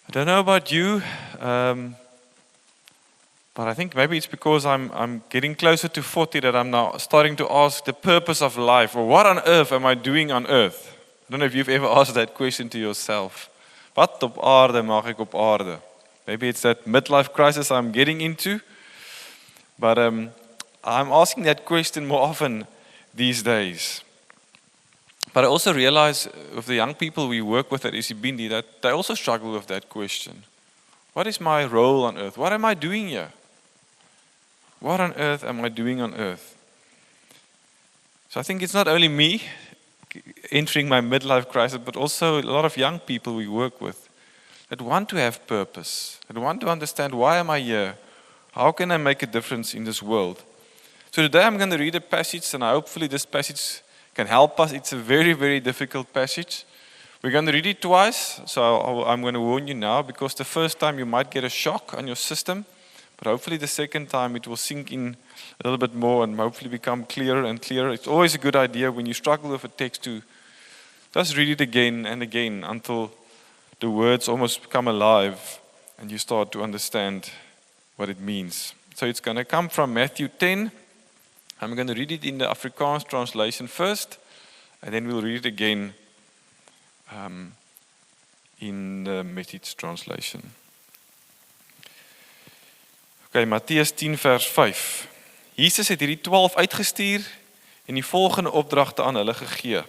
I don't know about you, but I think maybe it's because I'm getting closer to 40 that I'm now starting to ask the purpose of life, or what on earth am I doing on earth? I don't know if you've ever asked that question to yourself. Wat op aarde mag ek op aarde? Maybe it's that midlife crisis I'm getting into, but I'm asking that question more often these days. But I also realize with the young people we work with at Isibindi that they also struggle with that question. What is my role on earth? What am I doing here? What on earth am I doing on earth? So I think it's not only me entering my midlife crisis, but also a lot of young people we work with that want to have purpose, that want to understand, why am I here? How can I make a difference in this world? So today I'm going to read a passage, and hopefully this passage can help us. It's a very, very difficult passage. We're going to read it twice, so I'm going to warn you now, because the first time you might get a shock on your system, but hopefully the second time it will sink in a little bit more and hopefully become clearer and clearer. It's always a good idea when you struggle with a text to just read it again and again until the words almost become alive and you start to understand what it means. So it's going to come from Matthew 10. I'm going to read it in the Afrikaans translation first, and then we'll read it again in the Message translation. Okay, Matteus 10 vers 5. Jesus het hierdie 12 uitgestuur en die volgende opdragte aan hulle gegee.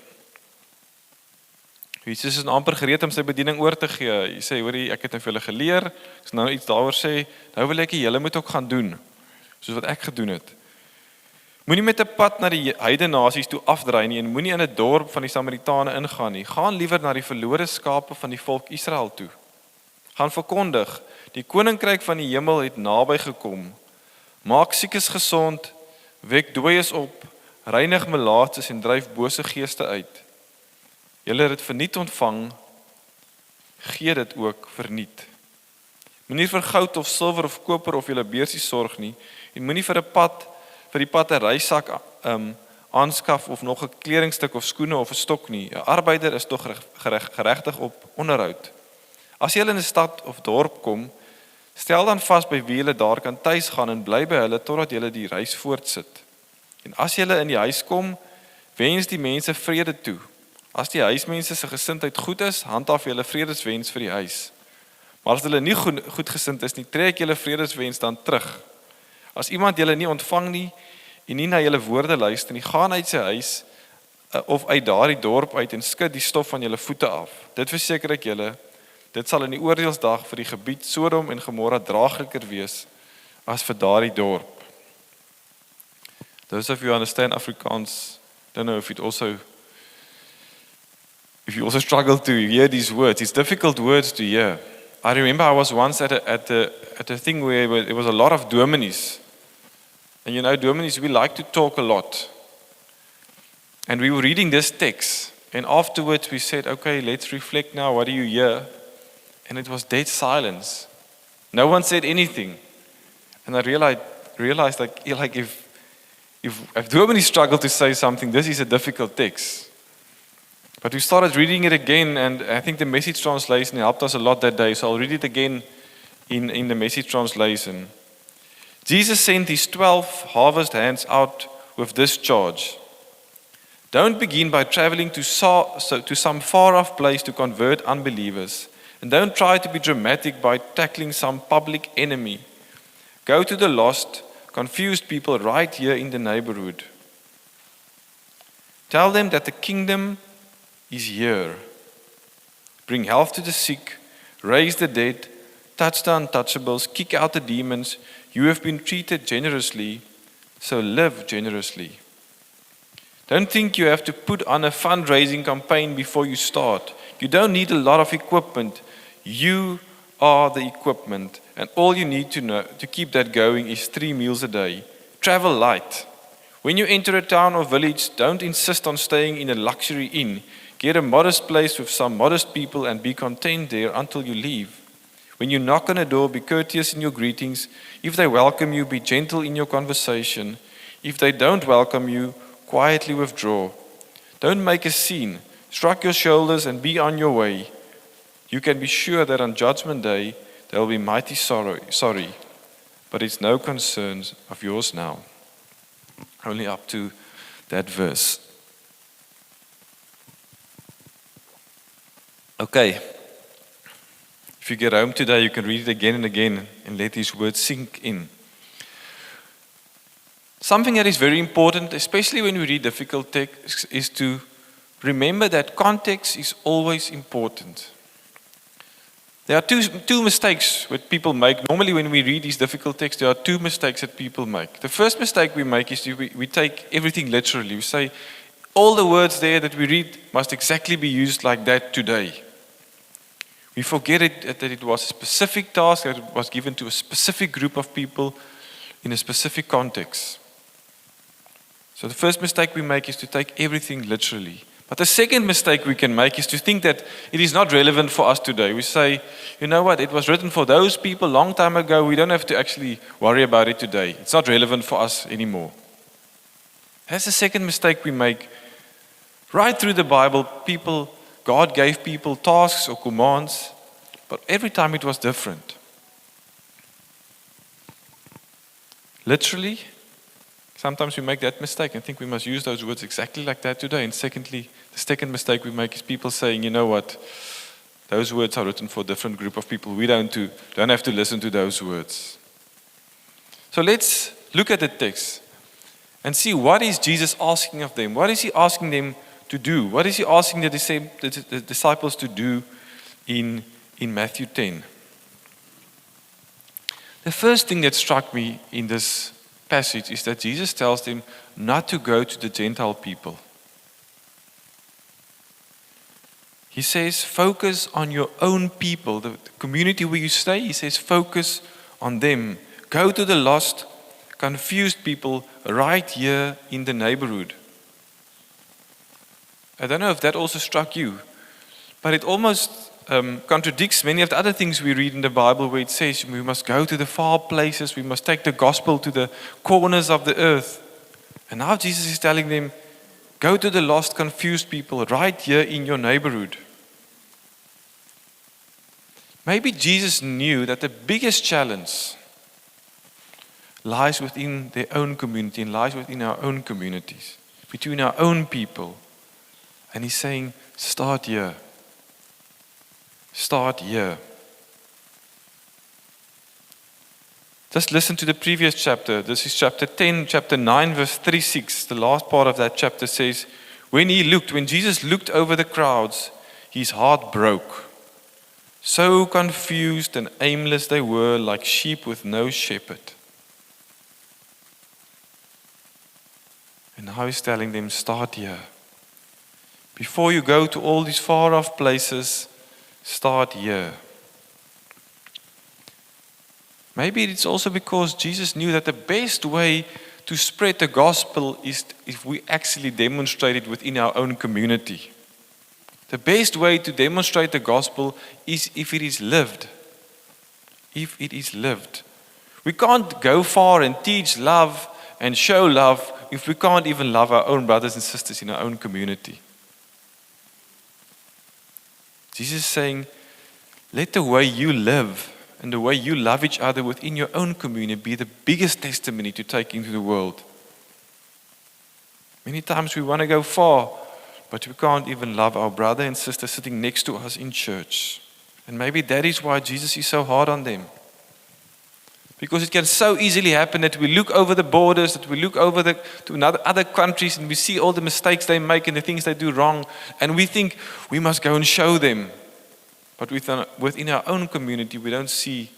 Jesus is amper gereed om sy bediening oor te gee. Hy sê, hoorie, ek het nou vir julle geleer, ek sal nou iets daaroor sê, nou wil ek julle moet ook gaan doen, soos wat ek gedoen het. Moenie met 'n pad na die heidenasies toe afdraai nie, en moenie in 'n dorp van die Samaritane ingaan nie. Gaan liewer na die verlore skape van die volk Israel toe. Gaan verkondig, die koninkryk van die hemel het naby gekom. Maak siekes gesond, wek dooies op, reinig melaatses en dryf bose geeste uit. Julle het dit verniet ontvang, gee dit ook verniet. Moenie vir goud of silwer of koper of julle beursie sorg nie, en moenie vir die pad 'n reisak aanskaf of nog 'n kledingstuk of skoene of 'n stok nie. 'n Arbeider is tog geregtig op onderhoud. As jy in 'n stad of dorp kom, stel dan vas by wie jy daar kan tuis gaan en bly by hulle totdat jy die reis voortsit. En as jy in die huis kom, wens die mense vrede toe. As die huismense se gesindheid goed is, handhaaf jy vredeswens vir die huis. Maar as hulle nie goed gesind is nie, trek jy vredeswens dan terug. As iemand julle nie ontvang nie en nie na julle woorde luister nie, gaan uit sy huis of uit daardie dorp uit en skud die stof van julle voete af. Dit verseker ek julle, dit sal in die oordeelsdag vir die gebied Sodom en Gomorra draagliker wees as vir daardie dorp. Those of you who understand Afrikaans, don't know if you also struggle to hear these words. It's difficult words to hear. I remember I was once at a thing where there was a lot of dominees. And you know, dominees, we like to talk a lot. And we were reading this text. And afterwards we said, okay, let's reflect now. What do you hear? And it was dead silence. No one said anything. And I realized like if dominees struggle to say something, this is a difficult text. But we started reading it again, and I think the Message translation helped us a lot that day. So I'll read it again in the Message translation. Jesus sent his 12 harvest hands out with this charge. Don't begin by traveling to some far-off place to convert unbelievers. And don't try to be dramatic by tackling some public enemy. Go to the lost, confused people right here in the neighborhood. Tell them that the kingdom is here. Bring health to the sick, raise the dead, touch the untouchables, kick out the demons. You have been treated generously, so live generously. Don't think you have to put on a fundraising campaign before you start. You don't need a lot of equipment. You are the equipment, and all you need to know to keep that going is 3 meals a day. Travel light. When you enter a town or village, don't insist on staying in a luxury inn. Get a modest place with some modest people and be content there until you leave. When you knock on a door, be courteous in your greetings. If they welcome you, be gentle in your conversation. If they don't welcome you, quietly withdraw. Don't make a scene. Shrug your shoulders and be on your way. You can be sure that on Judgment Day, they will be mighty sorry, but it's no concerns of yours now. Only up to that verse. Okay. If you get home today, you can read it again and again and let these words sink in. Something that is very important, especially when we read difficult texts, is to remember that context is always important. There are two mistakes that people make. Normally when we read these difficult texts, there are two mistakes that people make. The first mistake we make is we take everything literally. We say, all the words there that we read must exactly be used like that today. We forget that it was a specific task that was given to a specific group of people in a specific context. So the first mistake we make is to take everything literally. But the second mistake we can make is to think that it is not relevant for us today. We say, you know what, it was written for those people a long time ago. We don't have to actually worry about it today. It's not relevant for us anymore. That's the second mistake we make. Right through the Bible, God gave people tasks or commands, but every time it was different. Literally, sometimes we make that mistake and think we must use those words exactly like that today. And secondly, the second mistake we make is people saying, you know what, those words are written for a different group of people. We don't have to listen to those words. So let's look at the text and see what is Jesus asking of them. What is he asking them to do? What is he asking the disciples to do in Matthew 10? The first thing that struck me in this passage is that Jesus tells them not to go to the Gentile people. He says, focus on your own people, the community where you stay. He says, focus on them. Go to the lost, confused people right here in the neighborhood. I don't know if that also struck you, but it almost contradicts many of the other things we read in the Bible where it says we must go to the far places, we must take the gospel to the corners of the earth. And now Jesus is telling them, go to the lost, confused people right here in your neighborhood. Maybe Jesus knew that the biggest challenge lies within their own community and lies within our own communities, between our own people. And he's saying, start here. Start here. Just listen to the previous chapter. This is chapter 10, chapter 9, verse 36. The last part of that chapter says, when Jesus looked over the crowds, his heart broke. So confused and aimless they were, like sheep with no shepherd. And now he's telling them, start here. Before you go to all these far off places, start here. Maybe it's also because Jesus knew that the best way to spread the gospel is if we actually demonstrate it within our own community. The best way to demonstrate the gospel is if it is lived. If it is lived. We can't go far and teach love and show love if we can't even love our own brothers and sisters in our own community. Jesus is saying, let the way you live and the way you love each other within your own community be the biggest testimony to take into the world. Many times we want to go far, but we can't even love our brother and sister sitting next to us in church. And maybe that is why Jesus is so hard on them. Because it can so easily happen that we look over the borders, that we look over to other countries and we see all the mistakes they make and the things they do wrong. And we think we must go and show them. But within our own community, we don't see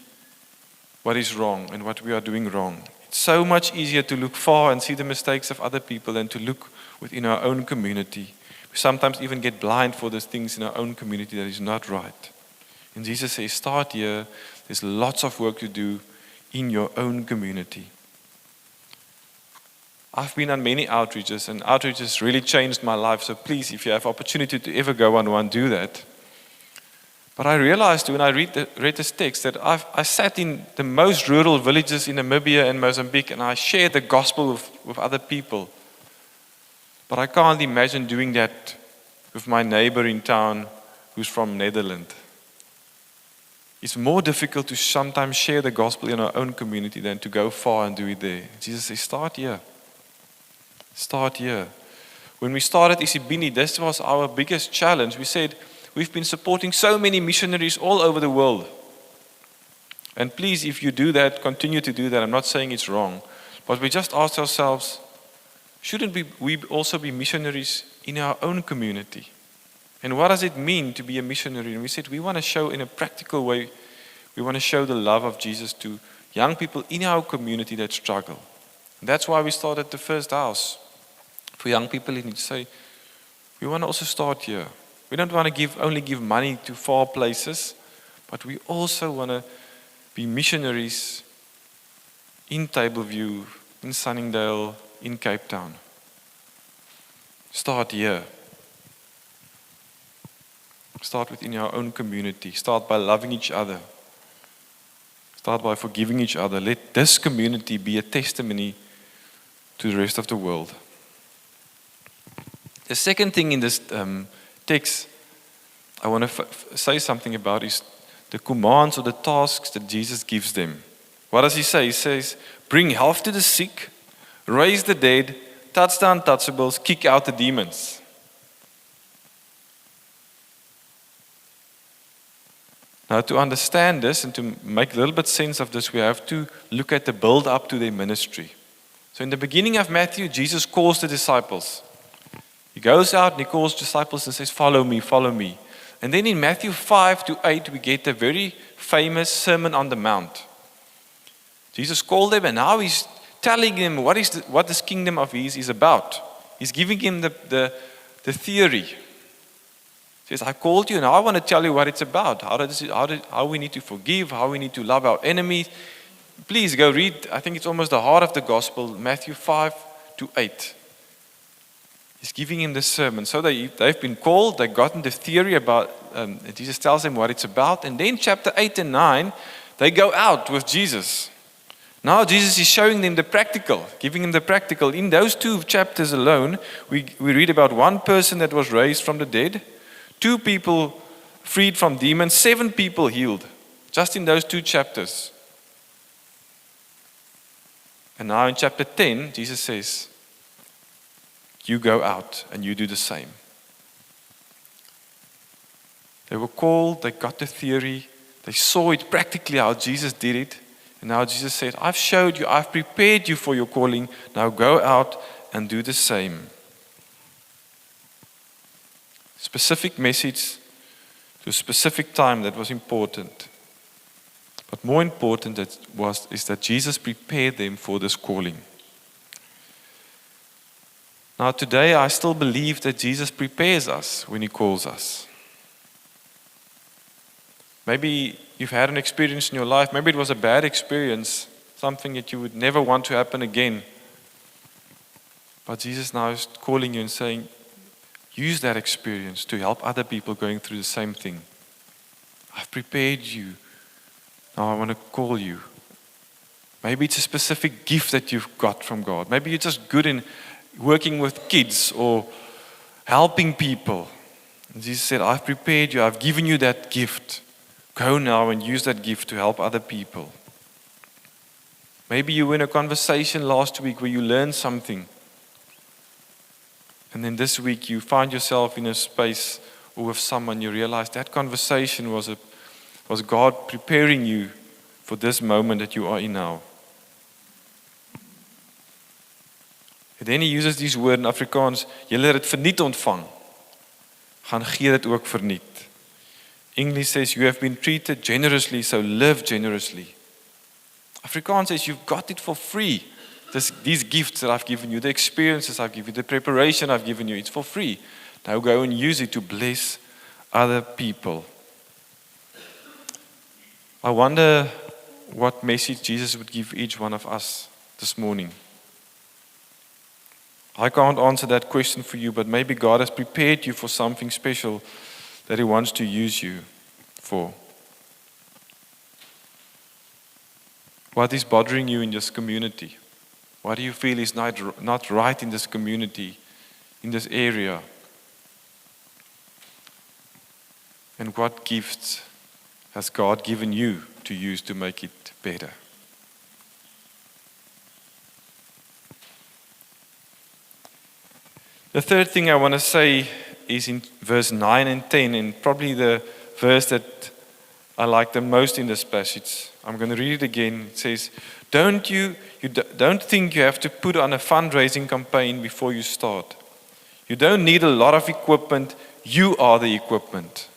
what is wrong and what we are doing wrong. It's so much easier to look far and see the mistakes of other people than to look within our own community. We sometimes even get blind for those things in our own community that is not right. And Jesus says, start here. There's lots of work to do in your own community. I've been on many outreaches, and outreaches really changed my life. So please, if you have opportunity to ever go on one, do that. But I realized when I read this text that I sat in the most rural villages in Namibia and Mozambique, and I shared the gospel with other people. But I can't imagine doing that with my neighbor in town who's from Netherlands. It's more difficult to sometimes share the gospel in our own community than to go far and do it there. Jesus says, start here. Start here. When we started Isibini, this was our biggest challenge. We said, we've been supporting so many missionaries all over the world. And please, if you do that, continue to do that. I'm not saying it's wrong. But we just asked ourselves, shouldn't we also be missionaries in our own community? And what does it mean to be a missionary? And we said we want to show in a practical way, we want to show the love of Jesus to young people in our community that struggle. And that's why we started the first house for young people in say, we want to also start here. We don't want to only give money to far places, but we also want to be missionaries in Tableview, in Sunningdale, in Cape Town. Start here. Start within your own community. Start by loving each other. Start by forgiving each other. Let this community be a testimony to the rest of the world. The second thing in this text I want to say something about is the commands or the tasks that Jesus gives them. What does he say? He says, bring health to the sick, raise the dead, touch the untouchables, kick out the demons. Now, to understand this and to make a little bit sense of this, we have to look at the build up to their ministry. So in the beginning of Matthew, Jesus calls the disciples. He goes out and he calls disciples and says, follow me, follow me. And then in Matthew 5-8, we get a very famous Sermon on the Mount. Jesus called them and now he's telling them what this kingdom of his is about. He's giving him the theory. He says, I called you and I want to tell you what it's about. How we need to forgive, how we need to love our enemies. Please go read, I think it's almost the heart of the gospel, Matthew 5-8. He's giving him the sermon. So they've been called, they've gotten the theory about, Jesus tells them what it's about. And then chapter 8 and 9, they go out with Jesus. Now Jesus is showing them the practical, giving them the practical. In those 2 chapters alone, we read about 1 person that was raised from the dead, 2 people freed from demons, 7 people healed. Just in those 2 chapters. And now in chapter 10, Jesus says, you go out and you do the same. They were called, they got the theory, they saw it practically how Jesus did it. And now Jesus said, I've showed you, I've prepared you for your calling. Now go out and do the same. Specific message to a specific time that was important. But more important is that Jesus prepared them for this calling. Now today I still believe that Jesus prepares us when he calls us. Maybe you've had an experience in your life, maybe it was a bad experience, something that you would never want to happen again. But Jesus now is calling you and saying, use that experience to help other people going through the same thing. I've prepared you. Now I want to call you. Maybe it's a specific gift that you've got from God. Maybe you're just good in working with kids or helping people. And Jesus said, I've prepared you. I've given you that gift. Go now and use that gift to help other people. Maybe you were in a conversation last week where you learned something. And then this week you find yourself in a space or with someone, you realize that conversation was God preparing you for this moment that you are in now. And then he uses this word in Afrikaans, julle het verniet ontvang, gaan gee dit ook verniet. English says, you have been treated generously, so live generously. Afrikaans says, you've got it for free. These gifts that I've given you, the experiences I've given you, the preparation I've given you, it's for free. Now go and use it to bless other people. I wonder what message Jesus would give each one of us this morning. I can't answer that question for you, but maybe God has prepared you for something special that he wants to use you for. What is bothering you in this community? What do you feel is not right in this community, in this area? And what gifts has God given you to use to make it better? The third thing I want to say is in verse 9 and 10, and probably the verse that I like the most in this passage. I'm going to read it again. It says, don't think you have to put on a fundraising campaign before you start. You don't need a lot of equipment. You are the equipment.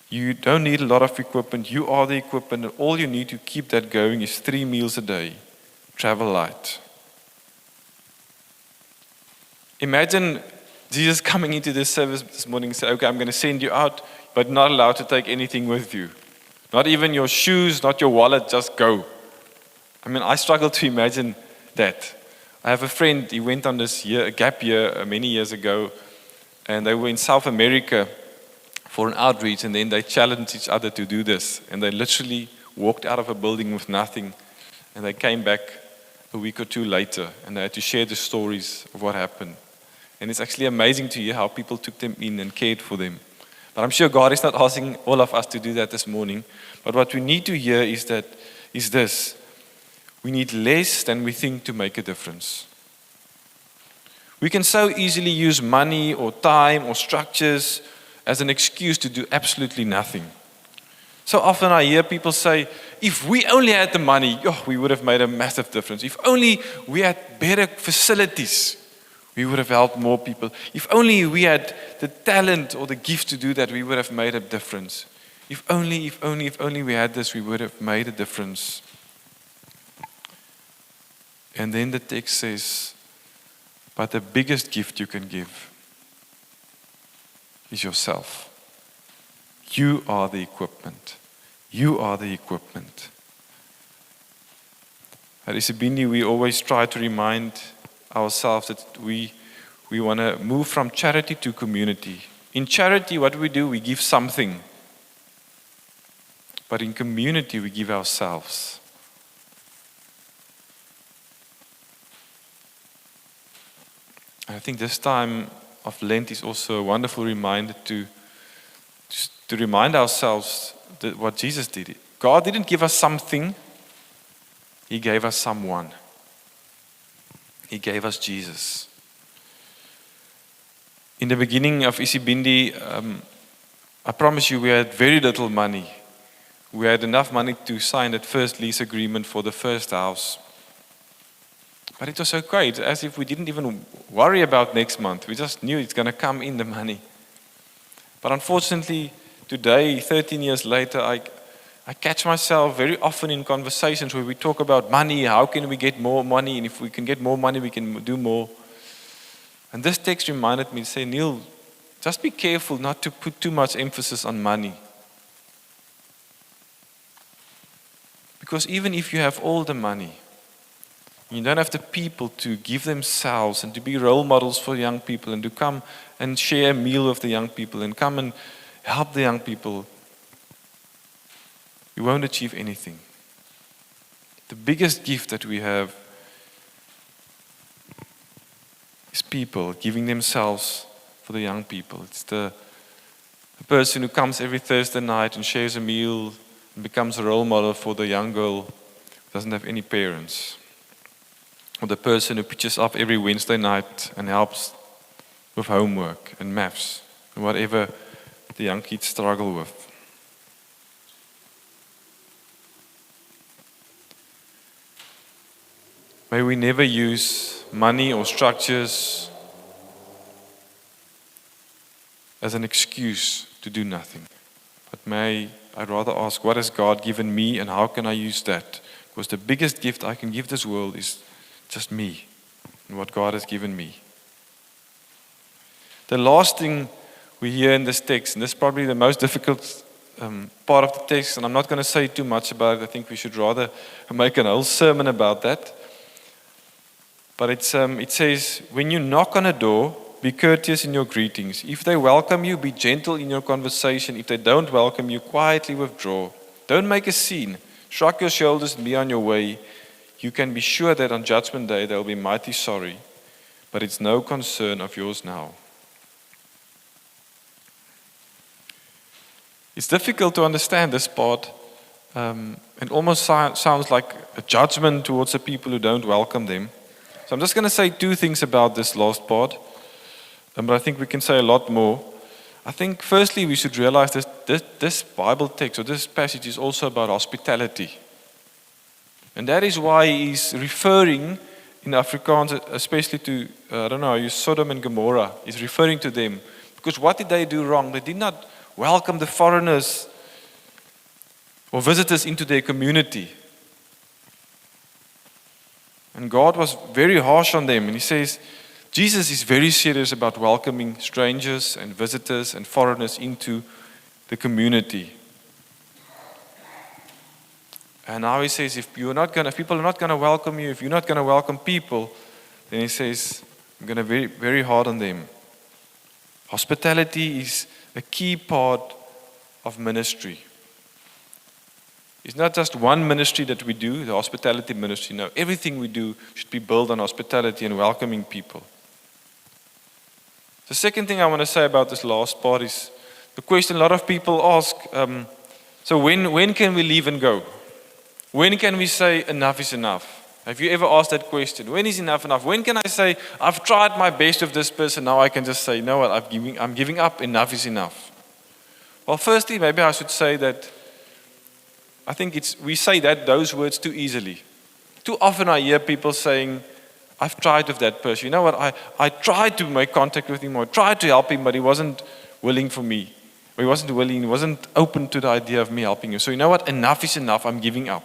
You don't need a lot of equipment. You are the equipment. And all you need to keep that going is 3 meals a day. Travel light. Imagine Jesus coming into this service this morning and say, okay, I'm going to send you out, but not allowed to take anything with you. Not even your shoes, not your wallet, just go. I mean, I struggle to imagine that. I have a friend, he went on this a gap year many years ago, and they were in South America for an outreach, and then they challenged each other to do this. And they literally walked out of a building with nothing, and they came back a week or two later, and they had to share the stories of what happened. And it's actually amazing to hear how people took them in and cared for them. But I'm sure God is not asking all of us to do that this morning. But what we need to hear is this. We need less than we think to make a difference. We can so easily use money or time or structures as an excuse to do absolutely nothing. So often I hear people say, if we only had the money, we would have made a massive difference. If only we had better facilities, we would have helped more people. If only we had the talent or the gift to do that, we would have made a difference. If only we had this, we would have made a difference. And then the text says, but the biggest gift you can give is yourself. You are the equipment. You are the equipment. At Isibindi, we always try to remind ourselves that we want to move from charity to community. In charity, what do? We give something. But in community, we give ourselves. I think this time of Lent is also a wonderful reminder to remind ourselves that what Jesus did. God didn't give us something, He gave us someone. He gave us Jesus. In the beginning of Isibindi, I promise you we had very little money. We had enough money to sign that first lease agreement for the first house. But it was so great, as if we didn't even worry about next month. We just knew it's going to come in, the money. But unfortunately, today, 13 years later, I catch myself very often in conversations where we talk about money, how can we get more money, and if we can get more money, we can do more. And this text reminded me to say, Neil, just be careful not to put too much emphasis on money. Because even if you have all the money, you don't have the people to give themselves and to be role models for young people and to come and share a meal with the young people and come and help the young people, you won't achieve anything. The biggest gift that we have is people giving themselves for the young people. It's the person who comes every Thursday night and shares a meal and becomes a role model for the young girl who doesn't have any parents. Or the person who pitches up every Wednesday night and helps with homework and maths and whatever the young kids struggle with. May we never use money or structures as an excuse to do nothing. But may I rather ask, what has God given me and how can I use that? Because the biggest gift I can give this world is just me and what God has given me. The last thing we hear in this text, and this is probably the most difficult part of the text, and I'm not going to say too much about it. I think we should rather make a whole sermon about that. But it says, when you knock on a door, be courteous in your greetings. If they welcome you, be gentle in your conversation. If they don't welcome you, quietly withdraw. Don't make a scene. Shrug your shoulders and be on your way. You can be sure that on Judgment Day they'll be mighty sorry. But it's no concern of yours now. It's difficult to understand this part. It almost sounds like a judgment towards the people who don't welcome them. So I'm just going to say two things about this last part, but I think we can say a lot more. I think firstly we should realize this Bible text or this passage is also about hospitality. And that is why he's referring in Afrikaans, especially to, I don't know, use Sodom and Gomorrah. He's referring to them. Because what did they do wrong? They did not welcome the foreigners or visitors into their community. And God was very harsh on them. And he says, Jesus is very serious about welcoming strangers and visitors and foreigners into the community. And now he says, if people are not going to welcome you, if you're not going to welcome people, then he says, I'm going to be very, very hard on them. Hospitality is a key part of ministry. It's not just one ministry that we do, the hospitality ministry. No, everything we do should be built on hospitality and welcoming people. The second thing I want to say about this last part is the question a lot of people ask, so when can we leave and go? When can we say enough is enough? Have you ever asked that question? When is enough enough? When can I say, I've tried my best with this person, now I can just say, you know what, I'm giving up, enough is enough. Well, firstly, maybe I should say that I think we say those words too easily. Too often I hear people saying, I've tried with that person. You know what, I tried to make contact with him or tried to help him, but he wasn't willing for me. Or he wasn't willing, he wasn't open to the idea of me helping him. So you know what, enough is enough, I'm giving up.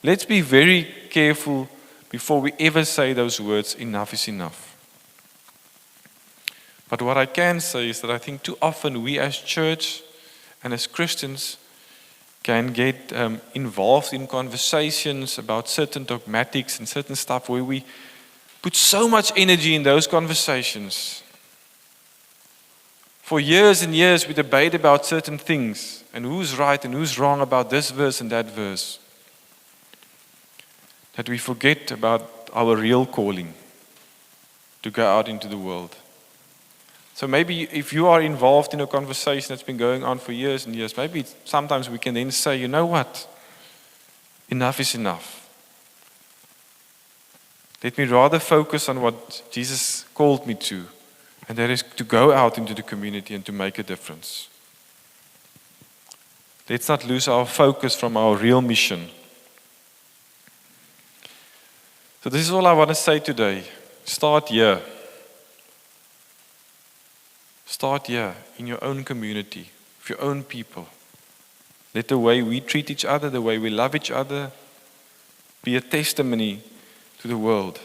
Let's be very careful before we ever say those words, enough is enough. But what I can say is that I think too often we as church and as Christians can get involved in conversations about certain dogmatics and certain stuff where we put so much energy in those conversations. For years and years we debate about certain things and who's right and who's wrong about this verse and that verse. That we forget about our real calling to go out into the world. So maybe if you are involved in a conversation that's been going on for years and years, maybe sometimes we can then say, you know what? Enough is enough. Let me rather focus on what Jesus called me to, and that is to go out into the community and to make a difference. Let's not lose our focus from our real mission. So this is all I want to say today. Start here. Start here in your own community, with your own people. Let the way we treat each other, the way we love each other, be a testimony to the world.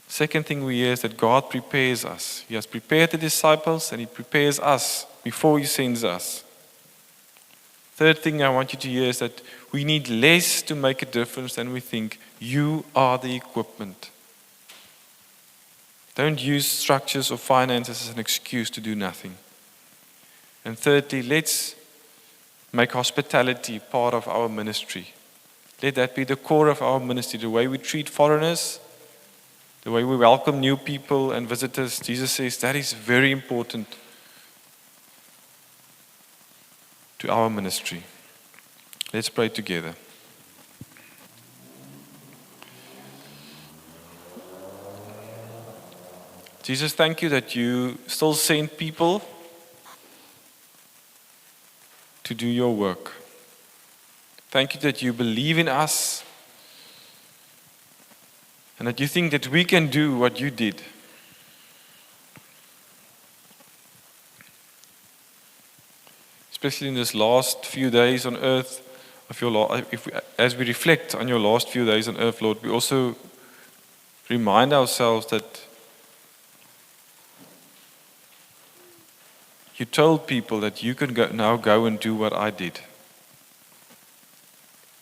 Second thing we hear is that God prepares us. He has prepared the disciples and He prepares us before He sends us. Third thing I want you to hear is that we need less to make a difference than we think. You are the equipment. Don't use structures or finances as an excuse to do nothing. And thirdly, let's make hospitality part of our ministry. Let that be the core of our ministry, the way we treat foreigners, the way we welcome new people and visitors. Jesus says that is very important to our ministry. Let's pray together. Jesus, thank you that you still send people to do your work. Thank you that you believe in us and that you think that we can do what you did. Especially in this last few days on earth, as we reflect on your last few days on earth, Lord, we also remind ourselves that you told people that you can now go and do what I did.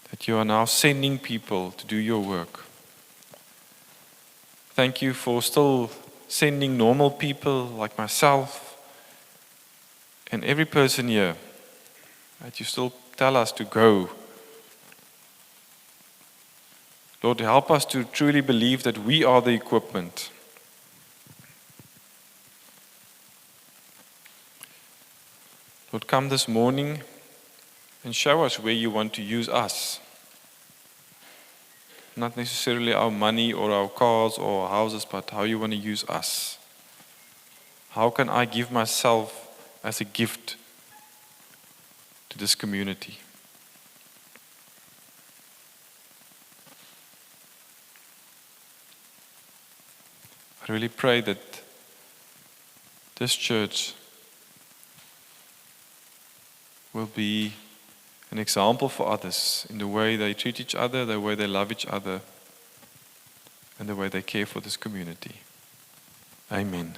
That you are now sending people to do your work. Thank you for still sending normal people like myself and every person here. That you still tell us to go. Lord, help us to truly believe that we are the equipment. Lord, come this morning and show us where you want to use us. Not necessarily our money or our cars or our houses, but how you want to use us. How can I give myself as a gift to this community? I really pray that this church will be an example for others in the way they treat each other, the way they love each other, and the way they care for this community. Amen.